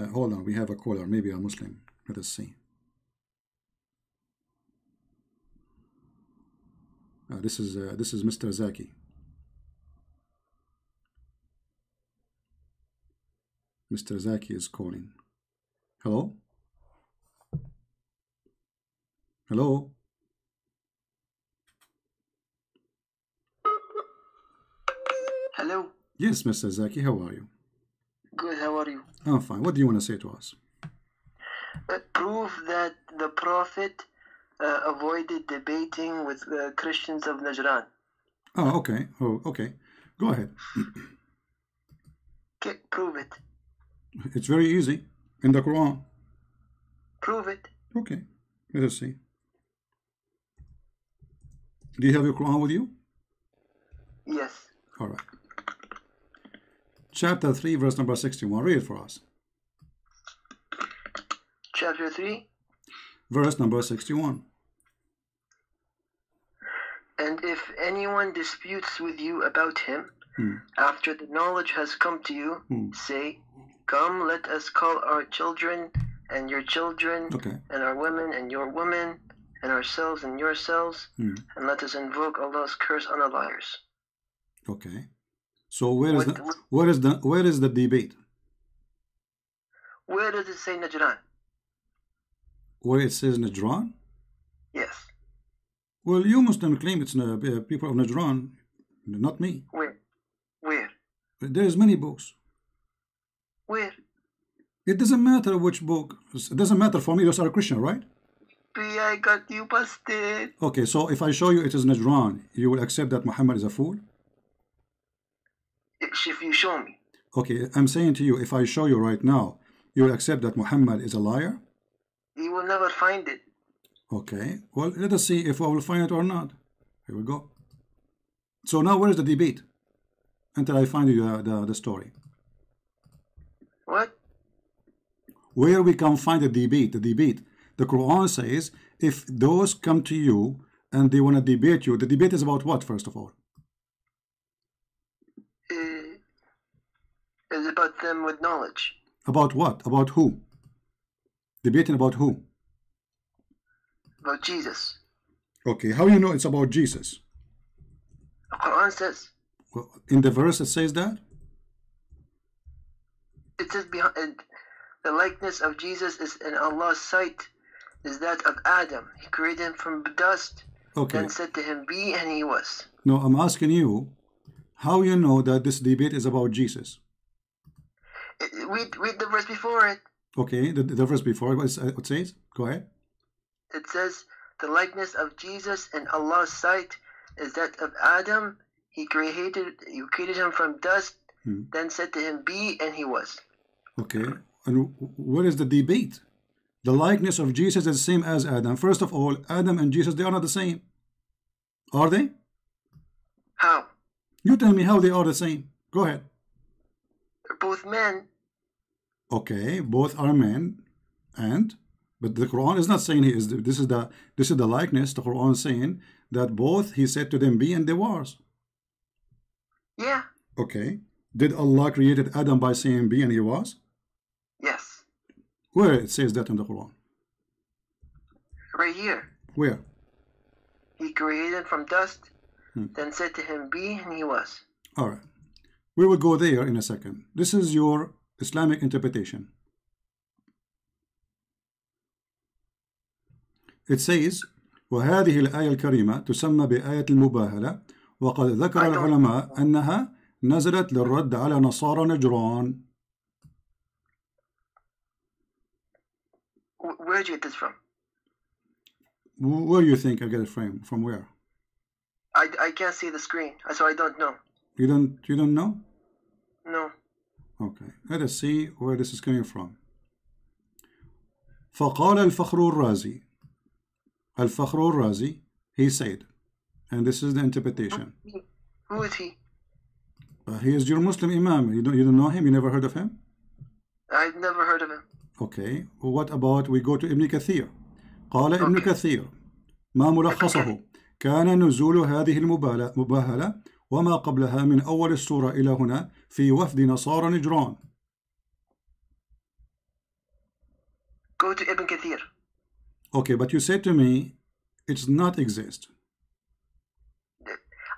hold on, we have a caller, maybe a Muslim. Let us see. This is Mr. Zakh. Mr. Zakh is calling. Hello? Hello? Hello? Yes, Mr. Zakh, how are you? Good, how are you? I'm fine. What do you want to say to us? Prove that the Prophet avoided debating with Christians of Najran. Oh, okay. Oh, okay. Go ahead. Okay, prove it. It's very easy. In the Quran. Prove it. Okay. Let us see. Do you have your Quran with you? Yes. All right. Chapter 3, verse number 61. Read it for us. Chapter 3. Verse number 61. And if anyone disputes with you about him, after the knowledge has come to you, say, come, let us call our children and your children, and our women and your women, and ourselves and yourselves, and let us invoke Allah's curse on the liars. Okay. So where is the debate? Where does it say Najran? Where it says Najran? Yes. Well, you Muslim claim it's people of Najran, not me. Where? Where? There's many books. Where? It doesn't matter which book. It doesn't matter for me. You're a Christian, right? I got you busted. Okay, so if I show you it is Najran, you will accept that Muhammad is a fool? If you show me. Okay, I'm saying to you, if I show you right now, you will accept that Muhammad is a liar? You will never find it. Okay, well, let us see if I will find it or not. Here we go. So now where is the debate? Until I find you the story. What? Where we can find the debate? The Quran says, if those come to you and they want to debate you, the debate is about what, first of all? It's about them with knowledge. About what? About who? Debating about who? About Jesus. Okay, how do you know it's about Jesus? The Quran says. Well, in the verse it says that? It says behind the likeness of Jesus is in Allah's sight is that of Adam. He created him from dust, then said to him, be, and he was. No, I'm asking you, how you know that this debate is about Jesus? Read the verse before it. Okay, the verse before what it says? Go ahead. It says, the likeness of Jesus in Allah's sight is that of Adam. He created him from dust, then said to him, be, and he was. Okay, and what is the debate? The likeness of Jesus is the same as Adam. First of all, Adam and Jesus, they are not the same. Are they? How? You tell me how they are the same. Go ahead. They're both men. Okay, both are men, but the Quran is not saying this is the likeness. The Quran is saying that both he said to them be and they was. Yeah. Okay. Did Allah created Adam by saying be and he was? Yes. Where it says that in the Quran? Right here. Where? He created from dust, then said to him be, and he was. All right. We will go there in a second. This is your Islamic interpretation. It says وهذه الآية الكريمة تسمى بآية المباهلة وقد ذكر العلماء أنها نزلت للرد على نصارى نجران. Where did you get this from? Where do you think I get it from? From where? I can't see the screen, so I don't know. You don't know? No. Okay, let us see where this is coming from. فقال الفخر الرازي. الفخر الرازي, he said, and this is the interpretation. Who is he? He is your Muslim Imam. You don't know him? You never heard of him? I've never heard of him. Okay, what about we go to Ibn Kathir. قال ابن كثير ما ملخصه كان نزول هذه المباهلة وما قبلها من أول السورة إلى هنا في وفد نصارى نجران. Go to Ibn Kathir. Okay, but you said to me, it's not exist.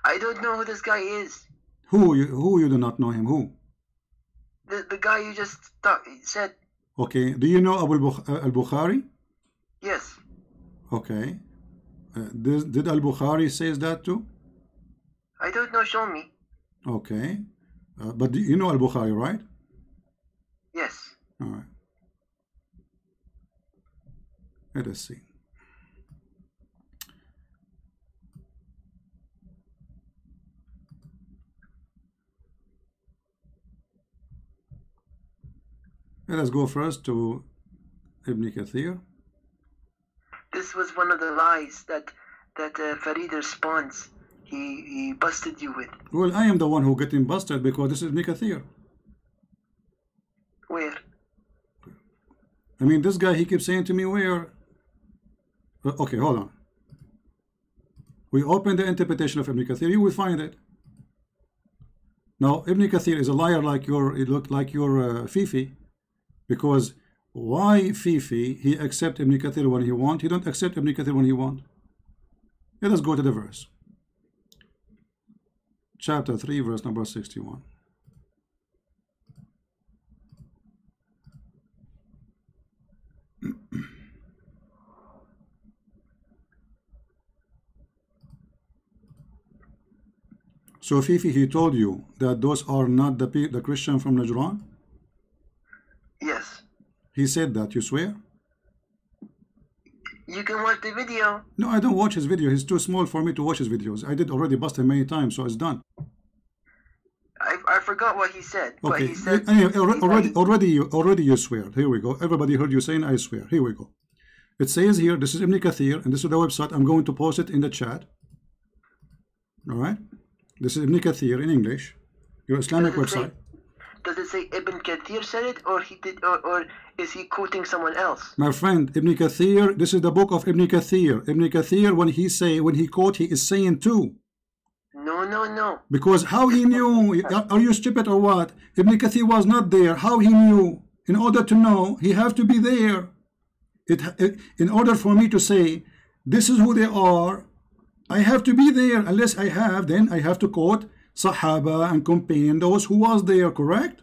I don't know who this guy is. Who you do not know him? Who? The guy you just said. Okay, do you know Abu al-Bukhari? Yes. Okay. Did al-Bukhari says that too? I don't know, show me. Okay. But you know al-Bukhari, right? Yes. All right. Let us see. Let us go first to Ibn Kathir. This was one of the lies that Farid responds. He busted you with. Well, I am the one who getting busted because this is Ibn Kathir. Where? I mean, this guy, he keeps saying to me, where? Okay, hold on. We open the interpretation of Ibn Kathir, you will find it. Now, Ibn Kathir is a liar like it looked like your fifi. Because why fifi, he accept Ibn Kathir when he want, he don't accept Ibn Kathir when he want. Let us go to the verse. Chapter 3, verse number 61. So Fifi, he told you that those are not the Christian from Najran? Yes. He said that, you swear? You can watch the video. No, I don't watch his video. He's too small for me to watch his videos. I did already bust him many times, so it's done. I forgot what he said. Okay. But he said already you swear. Here we go. Everybody heard you saying I swear. Here we go. It says here, this is Ibn Kathir, and this is the website. I'm going to post it in the chat. All right. This is Ibn Kathir in English, your Islamic website. Does it say Ibn Kathir said it, or he did, or is he quoting someone else? My friend, Ibn Kathir, this is the book of Ibn Kathir. Ibn Kathir, when he quote, he is saying too. No. Because how he knew? Are you stupid or what? Ibn Kathir was not there. How he knew? In order to know, he have to be there. In order for me to say, this is who they are, I have to be there. Unless I have, then I have to quote Sahaba and companion, those who was there, correct?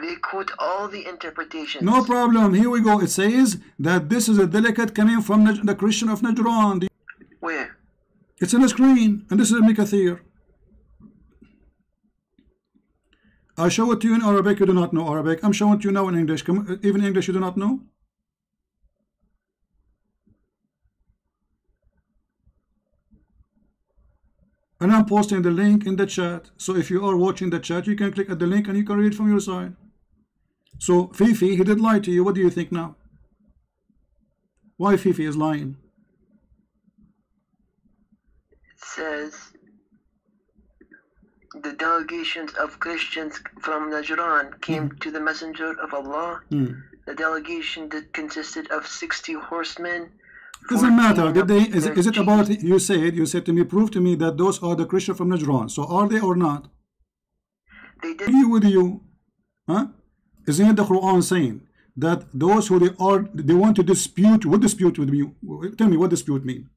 They quote all the interpretations. No problem. Here we go. It says that this is a delicate coming from the Christian of Najran. Where? It's on the screen, and this is Ibn Kathir. I show it to you in Arabic. You do not know Arabic. I'm showing it to you now in English. Even English you do not know? And I'm posting the link in the chat. So if you are watching the chat, you can click at the link and you can read from your side. So Fifi, he did lie to you. What do you think now? Why Fifi is lying? It says the delegations of Christians from Najran came to the Messenger of Allah. The delegation that consisted of 60 horsemen. Doesn't matter. Did they? Is it about? You said to me, prove to me that those are the Christians from Najran. So are they or not? They did. Agree with you, huh? Isn't it the Quran saying that those who they want to dispute? What dispute with me? Tell me what dispute mean.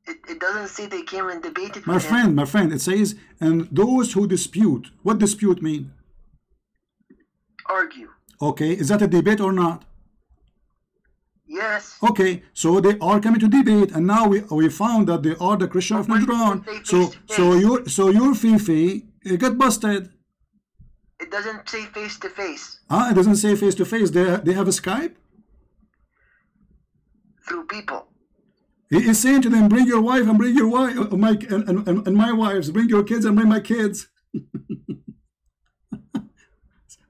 It doesn't say they came and debated. My friend, it says, and those who dispute. What dispute mean? Argue. Okay, is that a debate or not? Yes. Okay, so they are coming to debate, and now we found that they are the Christian of Najran. So your Fifi, it got busted. It doesn't say face to face. Ah, it doesn't say face to face. They have a Skype? Through people. He is saying to them, bring your wife and bring your wife, and my wives, bring your kids and bring my kids.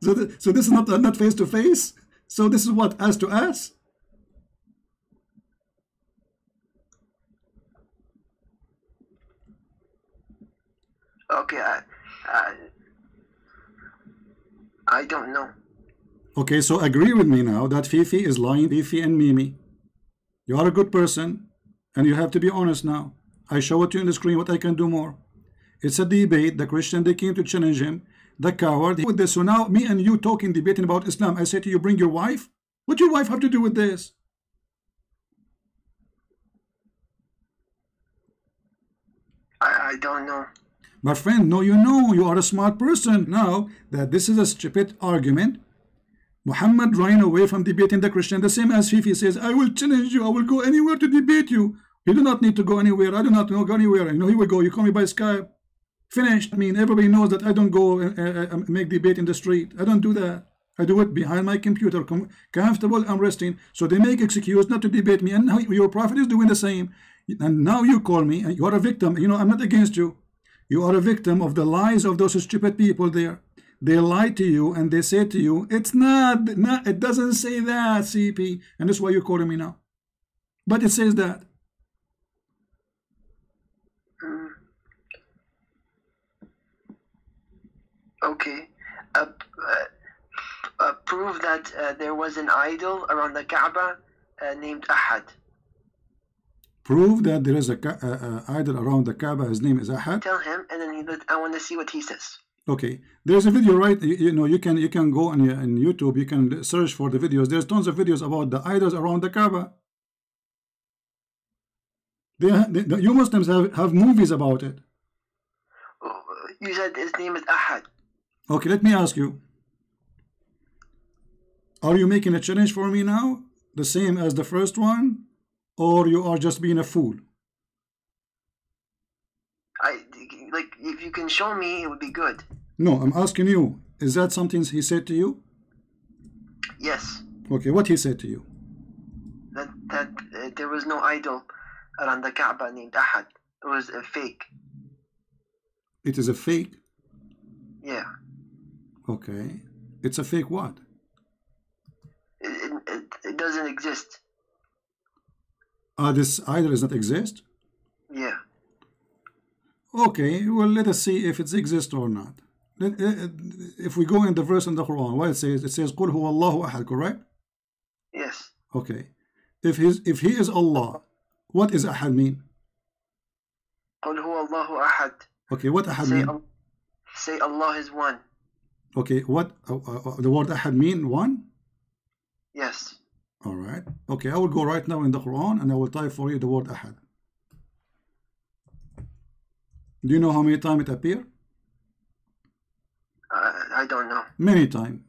So this is not face to face. So this is what, ass to ass. Okay, I don't know. Okay, so agree with me now that Fifi is lying. Fifi and Mimi, you are a good person, and you have to be honest now. I show it to you on the screen what I can do more. It's a debate. The Christian, they came to challenge him. The coward with this. So now me and you talking, debating about Islam. I say to you, bring your wife, What your wife have to do with this? I don't know. My friend, no, you know, you are a smart person. Now that this is a stupid argument, Muhammad ran away from debating the Christian, the same as Fifi says, I will challenge you, I will go anywhere to debate you. You do not need to go anywhere. I do not go anywhere. You know, he will go. You call me by Skype. Finished. I mean, everybody knows that I don't go make debate in the street. I don't do that. I do it behind my computer, comfortable. I'm resting. So they make excuse not to debate me. And now your prophet is doing the same. And now you call me, and you are a victim. You know, I'm not against you. You are a victim of the lies of those stupid people there. They lie to you and they say to you, it's not, it doesn't say that, CP. And that's why you're calling me now. But it says that. Okay. Prove that there was an idol around the Kaaba named Ahad. Prove that there is a idol around the Kaaba. His name is Ahad. Tell him, and then I want to see what he says. Okay, there's a video, right? You know, you can go on YouTube. You can search for the videos. There's tons of videos about the idols around the Kaaba. You Muslims have movies about it. You said his name is Ahad. Okay, let me ask you. Are you making a challenge for me now? The same as the first one? Or you are just being a fool? Like, if you can show me, it would be good. No, I'm asking you. Is that something he said to you? Yes. Okay, what he said to you? That there was no idol around the Kaaba named Ahad. It was a fake. It is a fake? Yeah. Okay. It's a fake what? It doesn't exist. This idol does not exist? Yeah. Okay, well, let us see if it exists or not. If we go in the verse in the Quran, what it says? It says, قُلْ هُوَ اللَّهُ أَحَدٌ, correct? Yes. Okay. If he is Allah, what is Ahad mean? قُلْ هُوَ اللَّهُ أَحَدٌ. Okay, what Ahad mean? Say Allah is one. Okay, what the word Ahad mean? One? Yes. All right. Okay, I will go right now in the Quran and I will type for you the word Ahad. Do you know how many times it appears? I don't know. Many times.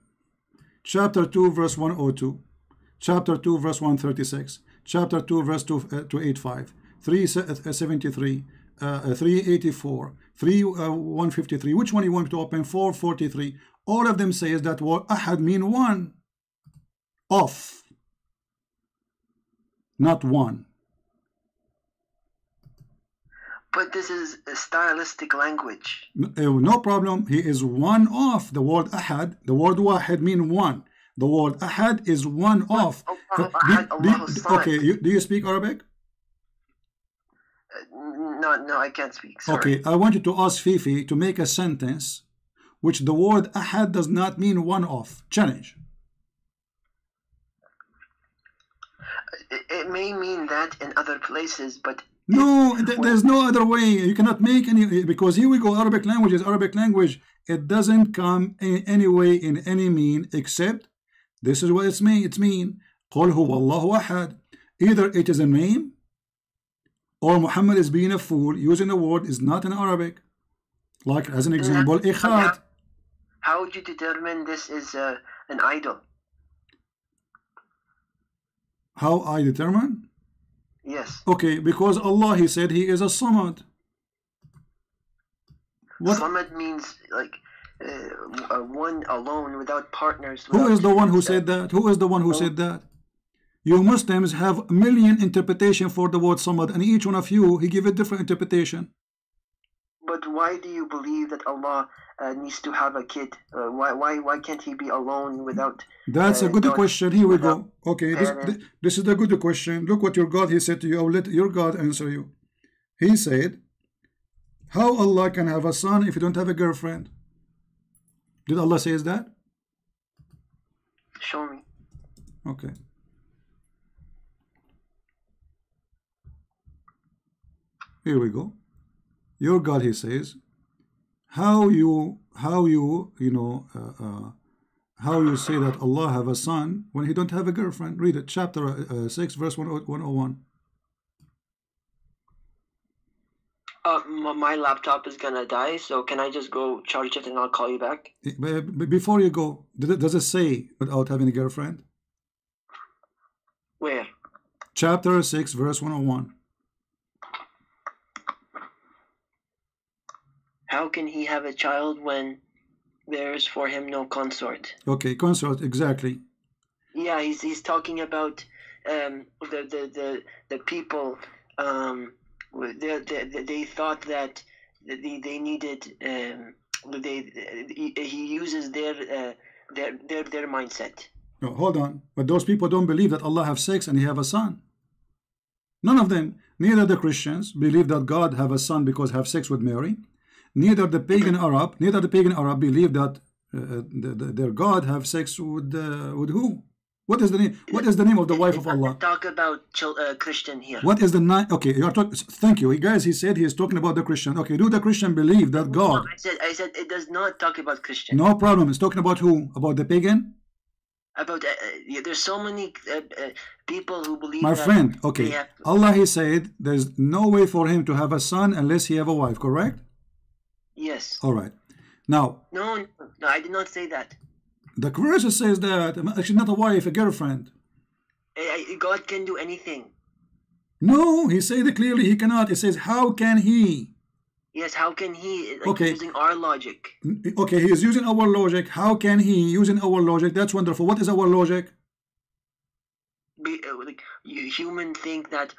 Chapter 2, verse 102. Chapter 2, verse 136. Chapter 2, verse 285. 373. 384. 153. Which one you want to open? 443. All of them says that word Ahad mean one. Off. Not one. But this is a stylistic language. No problem. He is one off. The word Ahad, the word Wahid mean one. The word Ahad is one off. Okay, do you speak Arabic? No, I can't speak. Sorry. Okay, I want you to ask Fifi to make a sentence which the word Ahad does not mean one off. Challenge. It may mean that in other places, but no, there's no other way. You cannot make any, because here we go. Arabic language. It doesn't come in any way, in any mean, except this is what it's mean. قُلْ هُوَ اللَّهُ أَحَدٌ. Either it is a name, or Muhammad is being a fool, using the word is not in Arabic. Like as an example, Ikhad. How would you determine this is an idol? How I determine? Yes. Okay, because Allah, He said He is a Samad. What? Samad means like one alone without partners. Who is the one who said that? Who is the one who said that? You Muslims have a million interpretation for the word Samad, and each one of you, He give a different interpretation. But why do you believe that Allah needs to have a kid? Why can't He be alone without? That's a good question. Here we go. Okay, this is the good question. Look what your God He said to you. I will let your God answer you. He said, how Allah can have a son if you don't have a girlfriend? Did Allah say that? Show me. Okay. Here we go. Your God, He says, how you how you say that Allah have a son when he don't have a girlfriend? Read it, chapter 6, verse 101. My laptop is gonna die, so can I just go charge it and I'll call you back? Before you go, does it say without having a girlfriend? Where? Chapter 6, verse 101. How can he have a child when there's for him no consort? Okay, consort, exactly. Yeah, he's talking about the people. They thought that they needed. He uses their mindset. No, hold on, but those people don't believe that Allah have sex and he have a son. None of them. Neither the Christians believe that God have a son because have sex with Mary. Neither the pagan Arab believe that their God have sex with who? What is the name? What is the name of the wife of Allah? Talk about Christian here. What is the name? Okay, you are talking. Thank you, guys. He said he is talking about the Christian. Okay, do the Christian believe that God? No, I said it does not talk about Christian. No problem. It's talking about who? About the pagan? About there's so many people who believe. My friend. Okay, Allah, he said there's no way for him to have a son unless he have a wife. Correct? Yes. All right. Now. No, I did not say that. The verse says that actually not a wife, a girlfriend. God can do anything. No, he said it clearly. He cannot. It says, how can he? Yes, how can he? Like, okay. Using our logic. Okay, he is using our logic. How can he using our logic? That's wonderful. What is our logic? Like, human think that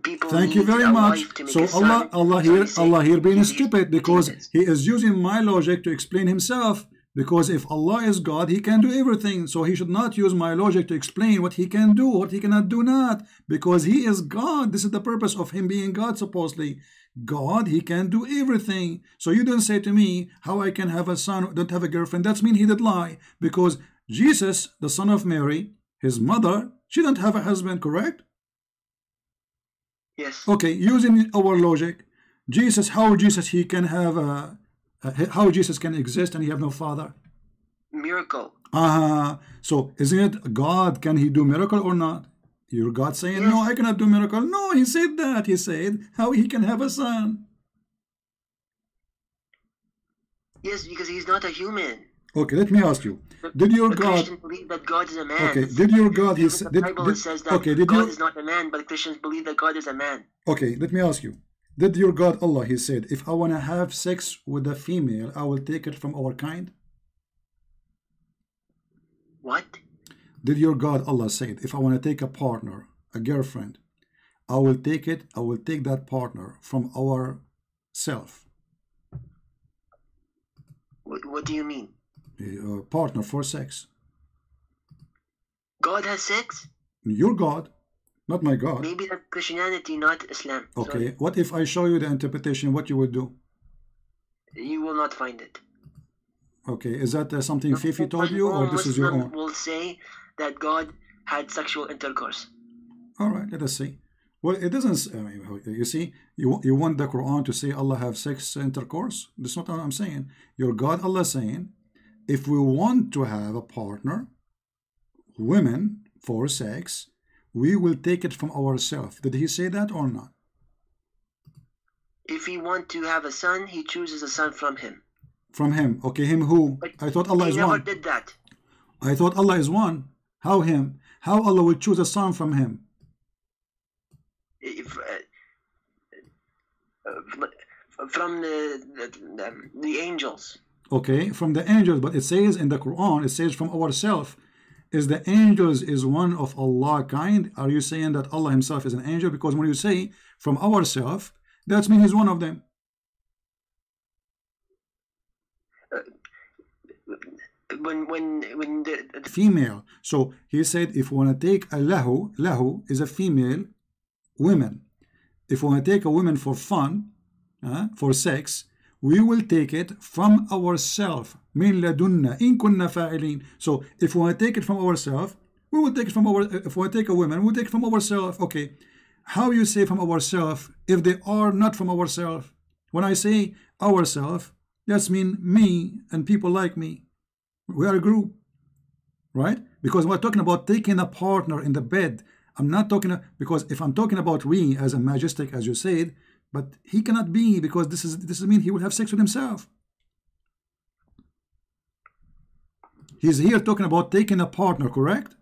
people. Thank you very much. So Allah here being stupid because he is using my logic to explain himself. Because if Allah is God, he can do everything. So he should not use my logic to explain what he can do, what he cannot do not. Because he is God. This is the purpose of him being God, supposedly. God, he can do everything. So you don't say to me how I can have a son, don't have a girlfriend. That's mean he did lie. Because Jesus, the son of Mary, his mother, she don't have a husband, correct? Yes. Okay, using our logic, Jesus, how Jesus he can have a how Jesus can exist and he have no father? Miracle. So isn't it God? Can he do miracle or not? Your God saying, yes. No, I cannot do miracle. No, he said that. He said how he can have a son. Yes, because he's not a human. Okay, let me ask you. Did your God Christians believe that God is a man? Okay, did your God he said the Bible says that God is not a man, but Christians believe that God is a man. Okay, let me ask you. Did your God Allah, he said, if I want to have sex with a female, I will take it from our kind? What? Did your God Allah said, if I want to take a partner, a girlfriend, I will take that partner from our self? What do you mean? A partner for sex. God has sex? Your God. Not my God. Maybe that's Christianity, not Islam. Okay, sorry. What if I show you the interpretation? What you would do? You will not find it. Okay, is that something Fifi told you, or this is your own? Will say that God had sexual intercourse. All right, let us see. Well, it doesn't. You see, you want the Quran to say Allah have sex intercourse? That's not what I'm saying. Your God Allah saying, if we want to have a partner, women for sex, we will take it from ourselves. Did he say that or not? If he want to have a son, he chooses a son from him. From him. Okay, him who? But I thought Allah is one. He never did that. I thought Allah is one. How him? How Allah would choose a son from him? From the angels. Okay, from the angels. But it says in the Quran, it says from ourselves. Is the angels is one of Allah kind? Are you saying that Allah himself is an angel? Because when you say from ourselves, that means he's one of them. When the female. So he said if we want to take a lahu is a female woman. If we want to take a woman for fun, for sex, we will take it from ourselves. Min ladunna in kunna fa'ilin. So if we want to take it from ourselves, we will take it from our. If we want to take a woman, we'll take it from ourselves. Okay, how you say from ourselves if they are not from ourselves? When I say ourselves, that's mean me and people like me. We are a group, right? Because we're talking about taking a partner in the bed. I'm not talking, because if I'm talking about we as a majestic, as you said, but he cannot be, because this is mean he will have sex with himself. He's here talking about taking a partner, correct?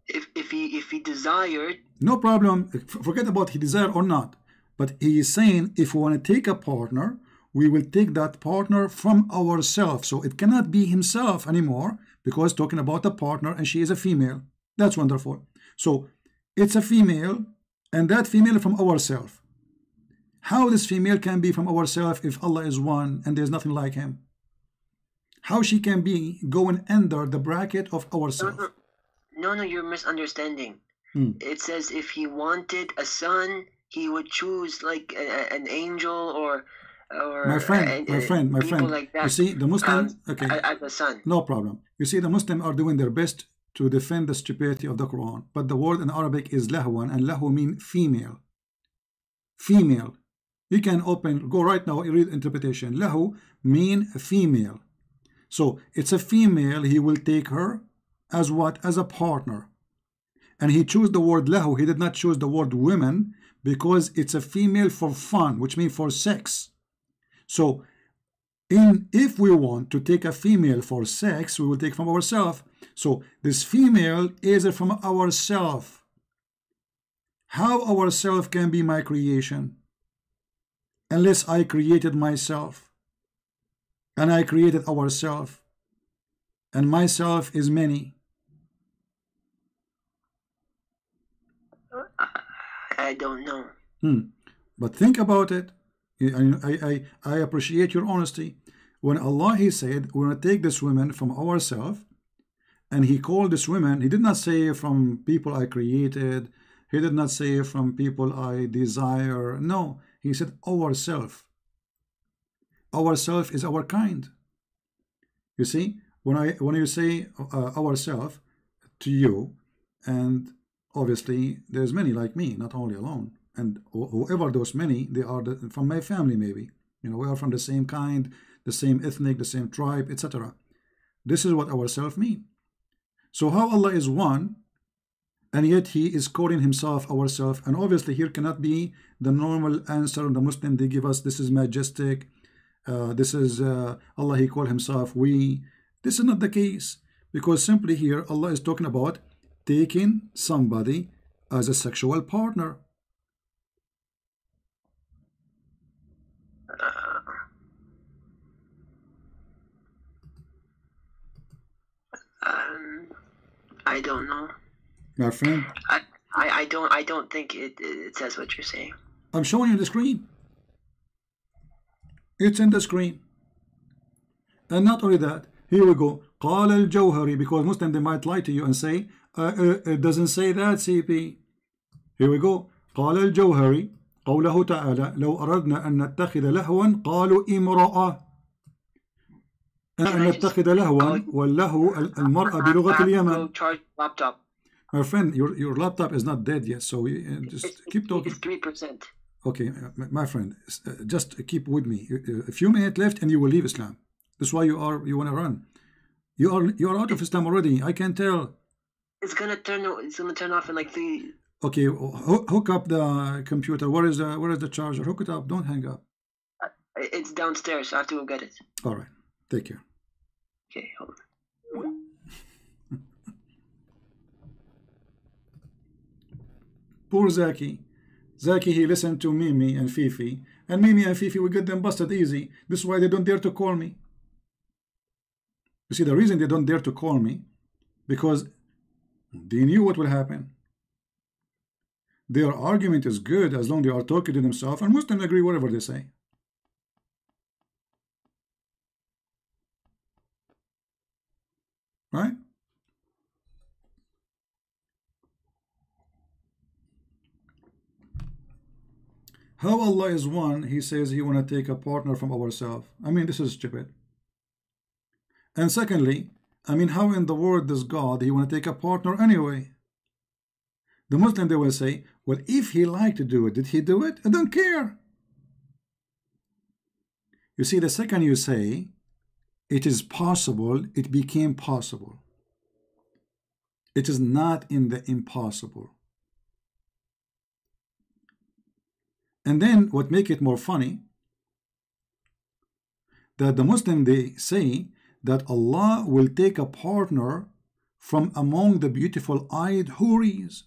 If he desired, no problem. Forget about he desire or not. But he is saying if we want to take a partner, we will take that partner from ourselves. So it cannot be himself anymore, because talking about a partner and she is a female. That's wonderful. So it's a female, and that female from ourselves. How this female can be from ourselves if Allah is one and there's nothing like him? How she can be going under the bracket of ourselves? No, you're misunderstanding. It says if he wanted a son, he would choose like an angel or my friend, like that. You see, the Muslims, okay, as a son. No problem. You see, the Muslims are doing their best to defend the stupidity of the Quran, but the word in Arabic is lahwan, and lahu mean female. Female. You can go right now, read interpretation. Lahu mean female. So it's a female. He will take her as what? As a partner. And he chose the word lahu. He did not choose the word women, because it's a female for fun, which means for sex. So if we want to take a female for sex, we will take from ourselves. So this female is from ourselves. How ourself can be my creation? Unless I created myself, and I created ourselves, and myself is many. I don't know. But think about it. I appreciate your honesty. When Allah, he said, we're going to take this woman from ourselves, and he called this woman, he did not say from people I created, he did not say from people I desire. No, he said ourself. Ourself is our kind. You see, when you say ourself to you, and obviously there's many like me, not only alone, and whoever those many, they are from my family, maybe, you know, we are from the same kind, the same ethnic, the same tribe, etc. This is what ourself mean. So how Allah is one, and yet he is calling himself ourself, and obviously here cannot be the normal answer. The Muslim, they give us, this is majestic, this is Allah, he called himself we. This is not the case, because simply here Allah is talking about taking somebody as a sexual partner. I don't know. My friend, I don't think it says what you're saying. I'm showing you the screen. It's in the screen. And not only that, here we go. قال الجوهري, because Muslim, they might lie to you and say it doesn't say that, CP. Here we go. قال الجوهري قوله تعالى لو أردنا أن نتخذ لهوا قالوا امرأة. أن نتخذ لهوا واللهو المرأة بلغة اليمن. Charge laptop. My friend, your laptop is not dead yet, so just keep talking. It's 3%. Okay, my friend, just keep with me. A few minutes left, and you will leave Islam. That's why you want to run. You are out of Islam already. I can tell. It's gonna turn off in like 3. Okay, hook up the computer. Where is the charger? Hook it up. Don't hang up. It's downstairs. So I have to go get it. All right. Take care. Okay, hold on. Poor Zakh. Zakh, he listened to Mimi and Fifi, and Mimi and Fifi, we get them busted easy. This is why they don't dare to call me. You see, the reason they don't dare to call me, because they knew what will happen. Their argument is good as long as they are talking to themselves, and Muslims agree whatever they say. Right? How Allah is one, he says he want to take a partner from ourselves. I mean, this is stupid. And secondly, I mean, how in the world does God, he want to take a partner anyway? The Muslim, they will say, well, if he liked to do it, did he do it? I don't care. You see, the second you say it is possible, it became possible. It is not in the impossible. And then what make it more funny, that the Muslim, they say that Allah will take a partner from among the beautiful eyed houris.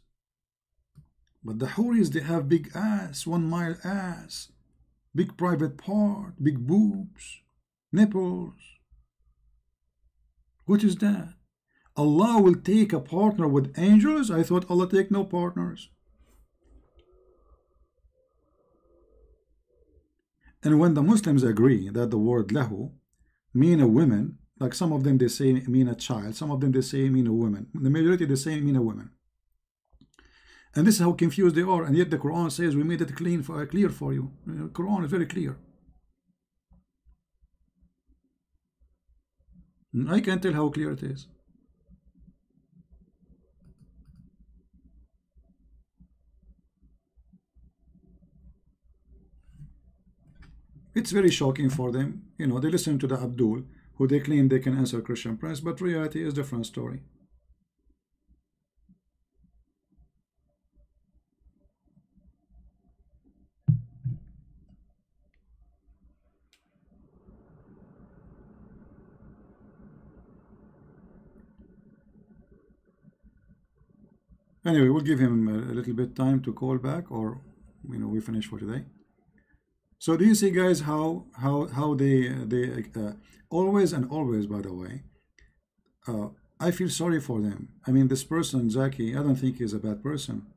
But the houris, they have big ass, 1 mile ass, big private part, big boobs, nipples. What is that? Allah will take a partner with angels? I thought Allah take no partners. And when the Muslims agree that the word lahu mean a woman, like some of them they say mean a child, some of them they say mean a woman, the majority they say mean a woman. And this is how confused they are, and yet the Quran says we made it clear for you. The Quran is very clear. I can't tell how clear it is. It's very shocking for them. You know, they listen to the Abdul, who they claim they can answer Christian prayers, but reality is a different story. Anyway, we'll give him a little bit time to call back, or we finish for today. So do you see, guys, how they always and always, by the way, I feel sorry for them. I mean, this person Zakh, I don't think he's a bad person,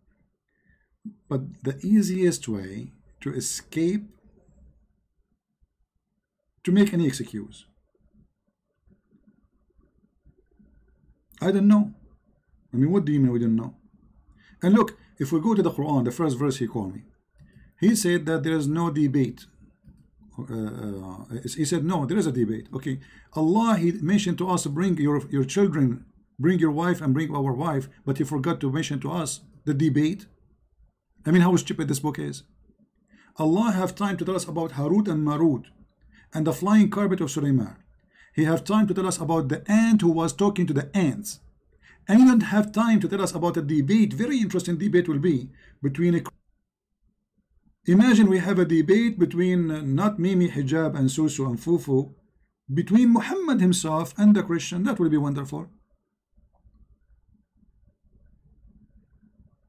but the easiest way to escape, to make any excuse, I don't know. I mean, what do you mean we don't know? And look, if we go to the Quran, the first verse he called me, he said that there is no debate. He said, no, there is a debate. Okay, Allah, he mentioned to us, bring your children, bring your wife and bring our wife, but he forgot to mention to us the debate. I mean, how stupid this book is. Allah have time to tell us about Harut and Marut and the flying carpet of Sulaiman. He have time to tell us about the ant who was talking to the ants. And he don't have time to tell us about a debate. Very interesting debate will be between a... Imagine we have a debate between not Mimi, Hijab, and Susu and Fufu, between Muhammad himself and the Christian. That will be wonderful.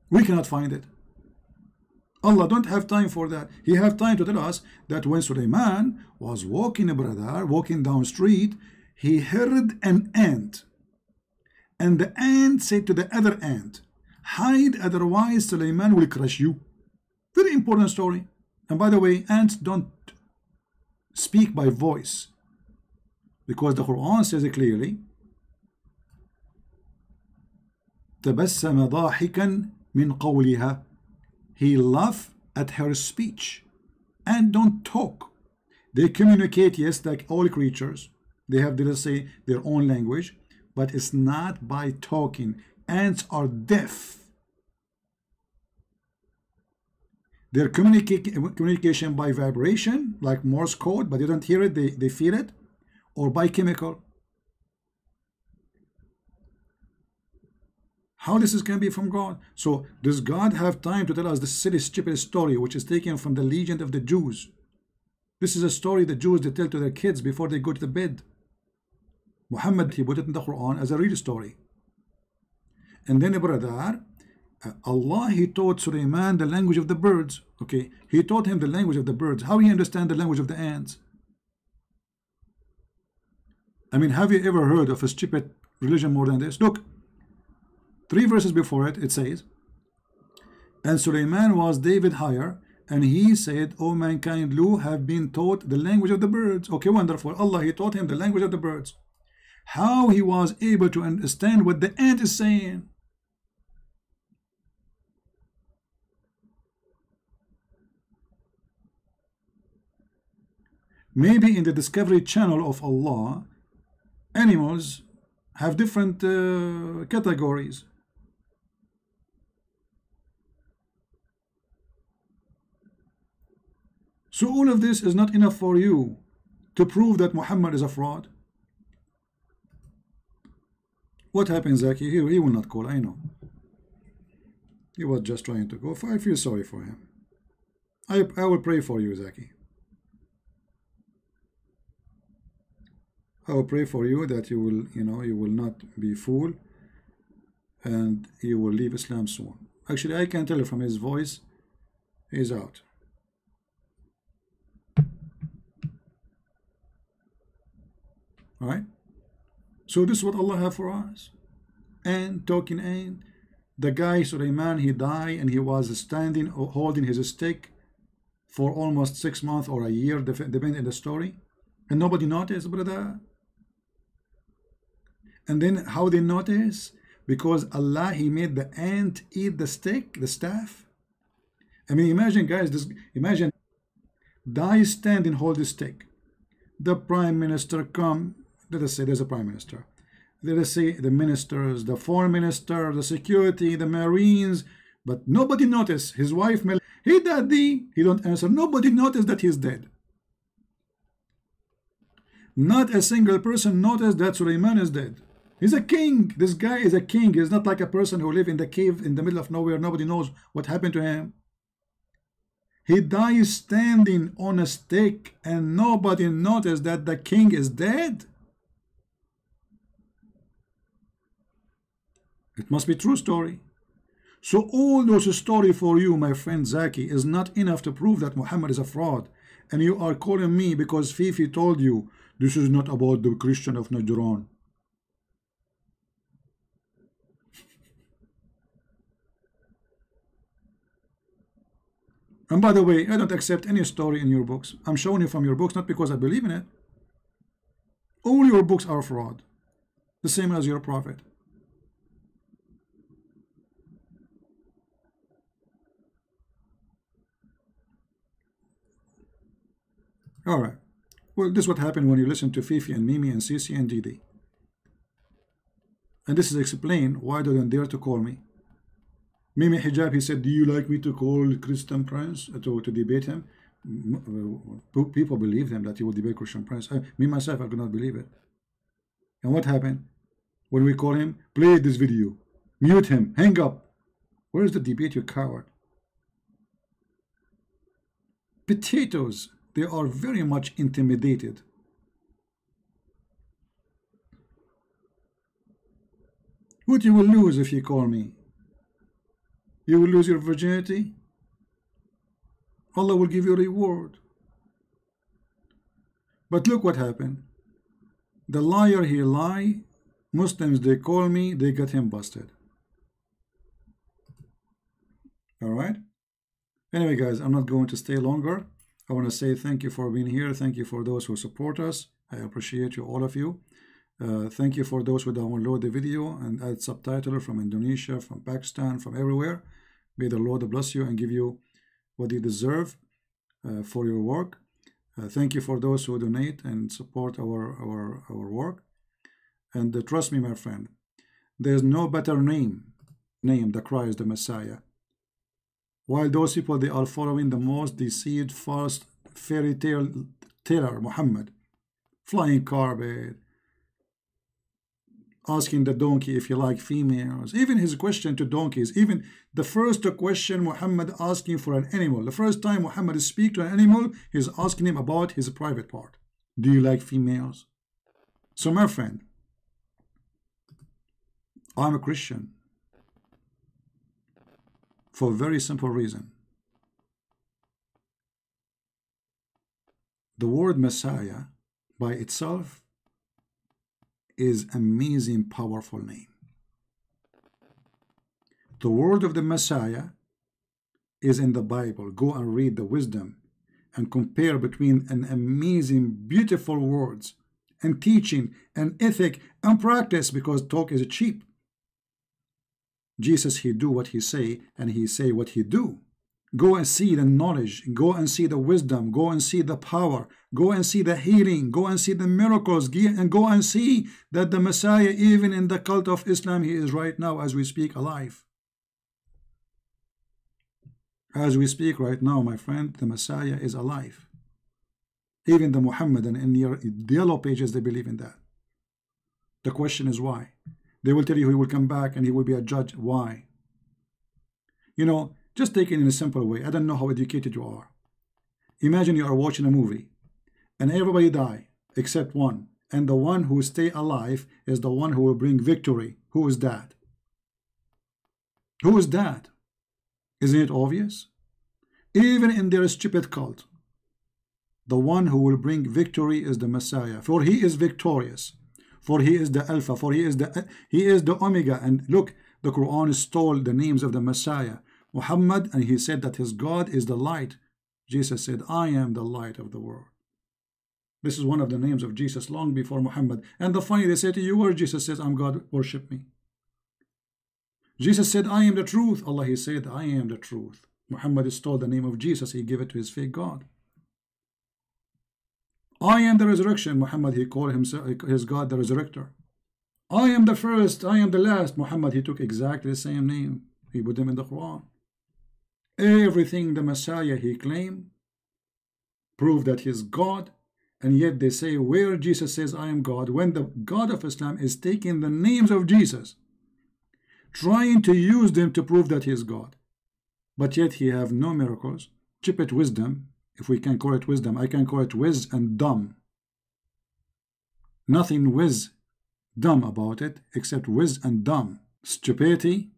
We cannot find it. Allah don't have time for that. He have time to tell us that when Sulaiman was walking, walking down street, he heard an ant. And the ant said to the other ant, hide, otherwise Sulaiman will crush you. Very important story. And by the way, ants don't speak by voice, because the Quran says it clearly, تبسم ضاحكا من قولها. He laughed at her speech. And don't talk. They communicate, yes, like all creatures. They have, let's say, their own language, but it's not by talking. Ants are deaf. Their communication by vibration, like Morse code, but they don't hear it, they feel it, or by chemical. How this is can be from God? So does God have time to tell us this silly, stupid story, which is taken from the legend of the Jews? This is a story the Jews, they tell to their kids before they go to the bed. Muhammad, he put it in the Quran as a real story. And then, brother, Allah, he taught Sulaiman the language of the birds. Okay, he taught him the language of the birds. How he understand the language of the ants? I mean, have you ever heard of a stupid religion more than this? Look, 3 verses before it, it says, and Sulaiman was David higher, and he said, O mankind, Lu have been taught the language of the birds. Okay, wonderful. Allah, he taught him the language of the birds. How he was able to understand what the ant is saying? Maybe in the Discovery Channel of Allah, animals have different categories. So all of this is not enough for you to prove that Muhammad is a fraud? What happened, Zakh? He will not call, I know. He was just trying to go. I feel sorry for him. I will pray for you, Zakh. I will pray for you that you will, you will not be fooled and you will leave Islam soon. Actually, I can tell from his voice, he's out. Right? So this is what Allah have for us. And talking and the guy Sulaiman, he died and he was standing holding his stick for almost 6 months or a year, depending on the story, and nobody noticed, brother. And then how they notice? Because Allah, he made the ant eat the stick, the staff. I mean, imagine, guys, imagine die standing, hold the stick. The prime minister come, let us say there's a prime minister. Let us say the ministers, the foreign minister, the security, the marines, but nobody noticed. His wife, hey daddy, he don't answer. Nobody noticed that he's dead. Not a single person noticed that Sulaiman is dead. He's a king. This guy is a king. He's not like a person who lives in the cave in the middle of nowhere. Nobody knows what happened to him. He dies standing on a stick and nobody noticed that the king is dead. It must be true story. So all those story for you, my friend Zakh, is not enough to prove that Muhammad is a fraud. And you are calling me because Fifi told you this is not about the Christian of Najran. And by the way, I don't accept any story in your books. I'm showing you from your books, not because I believe in it. All your books are fraud. The same as your prophet. Alright. Well, this is what happened when you listen to Fifi and Mimi and Sisi and Didi. And this is explained why they don't dare to call me. Mimi Hijab, he said, do you like me to call Christian Prince to debate him? People believe him that he will debate Christian Prince. Me myself, I could not believe it. And what happened? When we call him, play this video, mute him, hang up. Where is the debate, you coward? Potatoes, they are very much intimidated. What you will lose if you call me? You will lose your virginity. Allah will give you a reward. But look what happened. The liar, he lie. Muslims, they call me, they get him busted. Alright? Anyway, guys, I'm not going to stay longer. I want to say thank you for being here. Thank you for those who support us. I appreciate you, all of you. Thank you for those who download the video and add subtitle from Indonesia, from Pakistan, from everywhere. May the Lord bless you and give you what you deserve for your work. Thank you for those who donate and support our work. And trust me, my friend, there's no better name the Christ, the Messiah. While those people, they are following the most deceived, false fairy tale teller, Muhammad. Flying carpet, asking the donkey if you like females. Even his question to donkeys, even the first question Muhammad asking for an animal. The first time Muhammad speaks to an animal, he's asking him about his private part. Do you like females? So my friend, I'm a Christian for a very simple reason. The word Messiah by itself is amazing, powerful name. The word of the Messiah is in the Bible. Go and read the wisdom and compare between an amazing, beautiful words and teaching and ethic and practice, because talk is cheap. Jesus, he do what he say and he say what he do. Go and see the knowledge, go and see the wisdom, go and see the power, go and see the healing, go and see the miracles, and go and see that the Messiah, even in the cult of Islam, he is right now as we speak alive. As we speak right now, my friend, the Messiah is alive. Even the Muhammadan in the yellow pages, they believe in that. The question is why? They will tell you he will come back and he will be a judge. Why? You know, just take it in a simple way. I don't know how educated you are. Imagine you are watching a movie and everybody die except one, and the one who stay alive is the one who will bring victory. Who is that? Who is that? Isn't it obvious? Even in their stupid cult, the one who will bring victory is the Messiah, for he is victorious, for he is the Alpha, for he is the Omega. And look, the Quran stole the names of the Messiah, Muhammad, and he said that his God is the light. Jesus said, I am the light of the world. This is one of the names of Jesus long before Muhammad. And the funny, they say to you, where Jesus says, I'm God, worship me. Jesus said, I am the truth. Allah, he said, I am the truth. Muhammad stole the name of Jesus. He gave it to his fake God. I am the resurrection. Muhammad, he called himself, his God, the resurrector. I am the first. I am the last. Muhammad, he took exactly the same name. He put them in the Quran. Everything the Messiah he claimed proved that he's God. And yet they say where Jesus says I am God, when the God of Islam is taking the names of Jesus, trying to use them to prove that he is God. But yet he have no miracles. Stupid wisdom, if we can call it wisdom. I can call it whiz and dumb. Nothing whiz dumb about it except whiz and dumb. Stupidity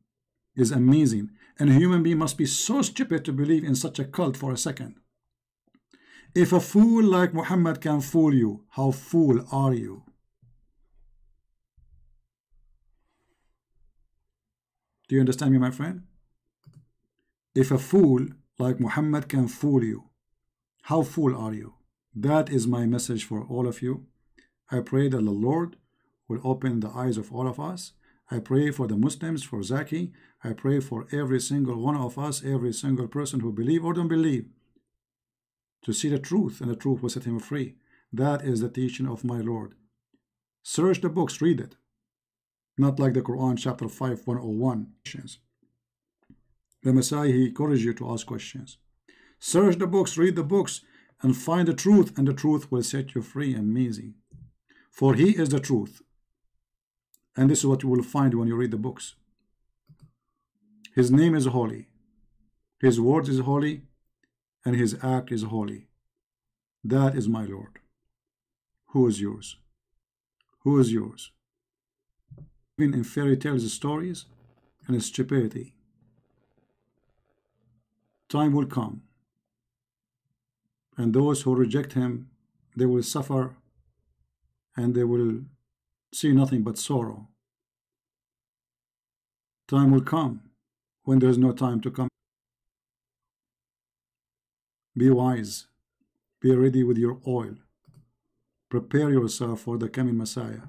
is amazing, and a human being must be so stupid to believe in such a cult for a second. If a fool like Muhammad can fool you, how fool are you? Do you understand me, my friend? If a fool like Muhammad can fool you, how fool are you? That is my message for all of you. I pray that the Lord will open the eyes of all of us. I pray for the Muslims, for Zakh. I pray for every single one of us, every single person who believe or don't believe, to see the truth, and the truth will set him free. That is the teaching of my Lord. Search the books, read it. Not like the Quran, chapter 5, 101. The Messiah, he encourages you to ask questions. Search the books, read the books, and find the truth, and the truth will set you free. Amazing. For he is the truth. And this is what you will find when you read the books. His name is holy. His words is holy. And his act is holy. That is my Lord. Who is yours? Who is yours? Even in fairy tales, stories, and stupidity. Time will come, and those who reject him, they will suffer, and they will see nothing but sorrow. Time will come when there is no time to come. Be wise. Be ready with your oil. Prepare yourself for the coming Messiah.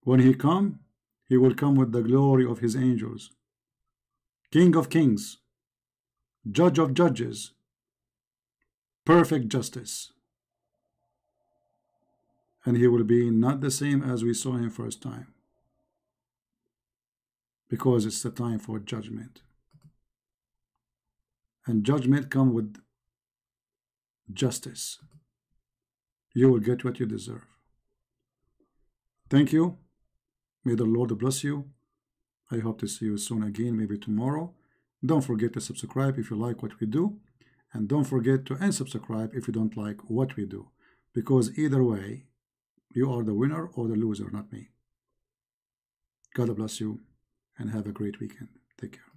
When he come, he will come with the glory of his angels. King of kings. Judge of judges. Perfect justice. And he will be not the same as we saw him first time. Because it's the time for judgment. And judgment comes with justice. You will get what you deserve. Thank you. May the Lord bless you. I hope to see you soon again, maybe tomorrow. Don't forget to subscribe if you like what we do. And don't forget to unsubscribe if you don't like what we do. Because either way, you are the winner or the loser, not me. God bless you and have a great weekend. Take care.